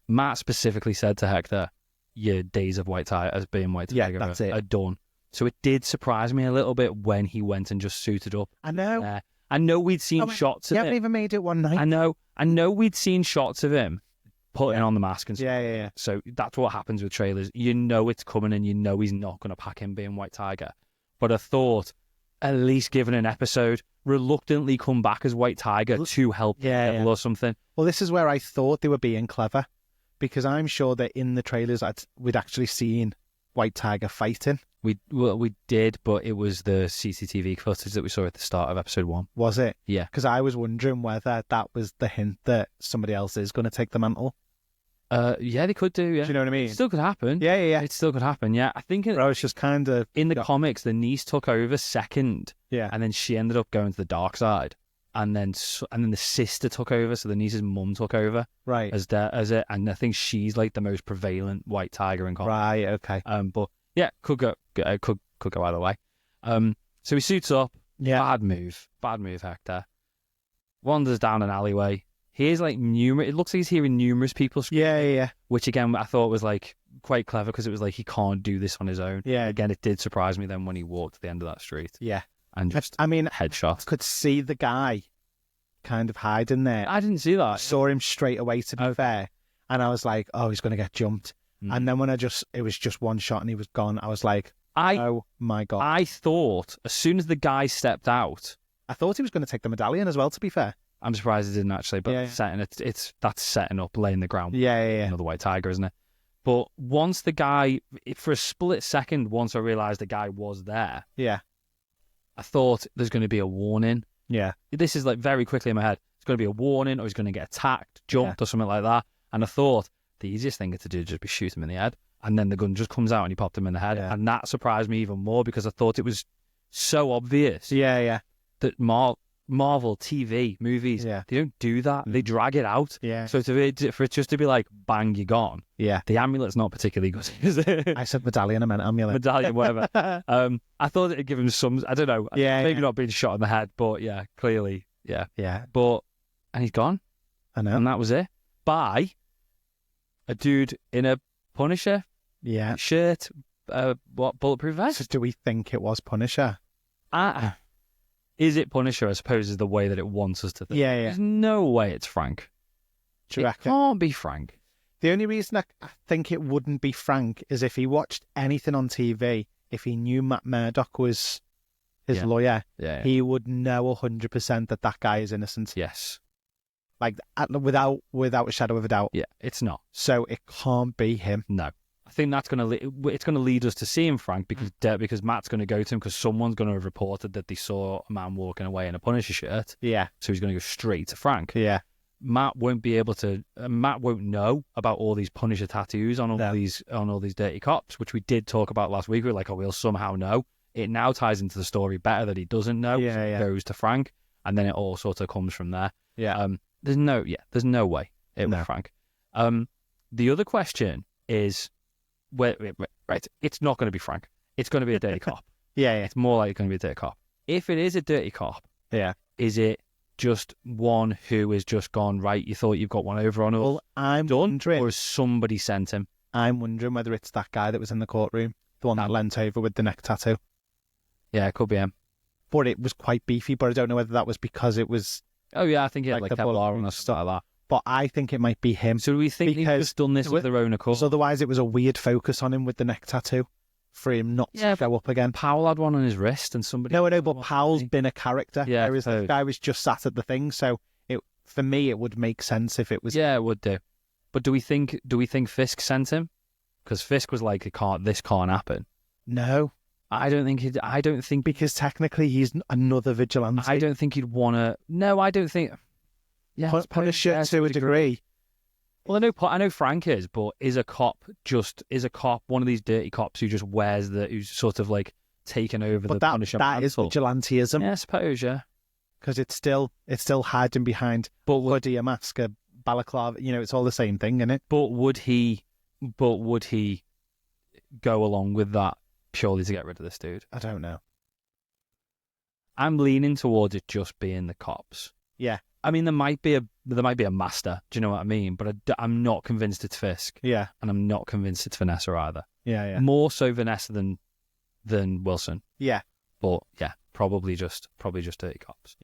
Matt specifically said to Hector, your days of White Tiger as being White Tiger are done. So it did surprise me a little bit when he went and just suited up. I know. I know we'd seen shots of him. You haven't even made it one night. I know we'd seen shots of him putting on the mask and stuff. Yeah. So that's what happens with trailers. You know it's coming and you know he's not going to pack him being White Tiger. But I thought, at least given an episode, reluctantly come back as White Tiger to help Daredevil or something. Well, this is where I thought they were being clever, because I'm sure that in the trailers we'd actually seen White Tiger fighting. We did, but it was the CCTV footage that we saw at the start of episode 1. Was it? Yeah. Because I was wondering whether that was the hint that somebody else is going to take the mantle. Yeah, they could do, yeah. Do you know what I mean? It still could happen. Yeah. It still could happen, yeah. I think I was just kind of... In the comics, the niece took over second. Yeah. And then she ended up going to the dark side. And then the sister took over, so the niece's mum took over. Right. As it. And I think she's like the most prevalent White Tiger in comics. Right, okay. But yeah, could go either way. So he suits up. Yeah. Bad move, Hector. Wanders down an alleyway. Here's like numerous. It looks like he's hearing numerous people scream. Yeah. Which again, I thought was like quite clever, because it was like he can't do this on his own. Yeah. Again, it did surprise me then when he walked to the end of that street. Yeah. And just headshot. I could see the guy kind of hiding there. I didn't see that. I saw him straight away, to be fair, and I was like, oh, he's going to get jumped. And then when it was just one shot and he was gone, I was like, oh my God. I thought as soon as the guy stepped out, I thought he was going to take the medallion as well, to be fair. I'm surprised he didn't actually, but that's setting up, laying the ground. Yeah. Another White Tiger, isn't it? But once the guy, for a split second, once I realised the guy was there, I thought there's going to be a warning. Yeah. This is like very quickly in my head. It's going to be a warning, or he's going to get attacked, jumped, or something like that. And I thought the easiest thing to do is just be shoot him in the head. And then the gun just comes out and he popped him in the head. Yeah. And that surprised me even more, because I thought it was so obvious. Yeah. That Marvel TV movies, they don't do that. They drag it out. Yeah. So for it just to be like, bang, you're gone. Yeah. The amulet's not particularly good, is it? I said medallion, I meant amulet. Medallion, whatever. I thought it'd give him some, I don't know. Maybe not being shot in the head, but yeah, clearly, yeah. Yeah. And he's gone. I know. And that was it. By a dude in a Punisher shirt, bulletproof vest. So do we think it was Punisher? Is it Punisher, I suppose, is the way that it wants us to think. Yeah. There's no way it's Frank. It can't be Frank. The only reason I think it wouldn't be Frank is if he watched anything on TV, if he knew Matt Murdock was his lawyer, he would know 100% that guy is innocent. Yes. Like, without a shadow of a doubt. Yeah, it's not. So it can't be him. No. I think that's going to lead us to seeing Frank, because Matt's going to go to him, because someone's going to have reported that they saw a man walking away in a Punisher shirt. Yeah. So he's going to go straight to Frank. Yeah. Matt won't know about all these Punisher tattoos on all these dirty cops, which we did talk about last week. We were like, oh, we'll somehow know. It now ties into the story better that he doesn't know. Yeah, so it goes to Frank, and then it all sort of comes from there. Yeah. There's no way it was Frank. The other question is, right, it's not going to be Frank. It's going to be a dirty cop. Yeah. It's more likely going to be a dirty cop. If it is a dirty cop, is it just one who has just gone, right, you thought you've got one over on us? Well, I'm wondering. Or has somebody sent him? I'm wondering whether it's that guy that was in the courtroom, the one that leant over with the neck tattoo. Yeah, it could be him. But it was quite beefy, but I don't know whether that was because it was... Oh, yeah, I think he had like Kevlar and stuff like that. But I think it might be him. So do we think he's just done this of their own accord? Because otherwise it was a weird focus on him with the neck tattoo for him not to go up again. Powell had one on his wrist and somebody... No, I know, but Powell's been a character. Yeah, whereas this guy was just sat at the thing, so for me it would make sense if it was... Yeah, it would do. But do we think Fisk sent him? Because Fisk was like, this can't happen. No. I don't think... Because technically he's another vigilante. I don't think he'd want to... No, I don't think... Yeah, Punisher to a degree. Well, I know Frank is, but is a cop one of these dirty cops who just who's sort of like taken over the Punisher mantle? That is vigilanteism. Yeah, I suppose, yeah. Because it's still hiding behind a mask, a balaclava. It's all the same thing, isn't it? But would he go along with that purely to get rid of this dude? I don't know. I'm leaning towards it just being the cops. Yeah. I mean, there might be a master. Do you know what I mean? But I'm not convinced it's Fisk. Yeah. And I'm not convinced it's Vanessa either. Yeah. More so Vanessa than Wilson. Yeah. But yeah, probably just Dirty Cops.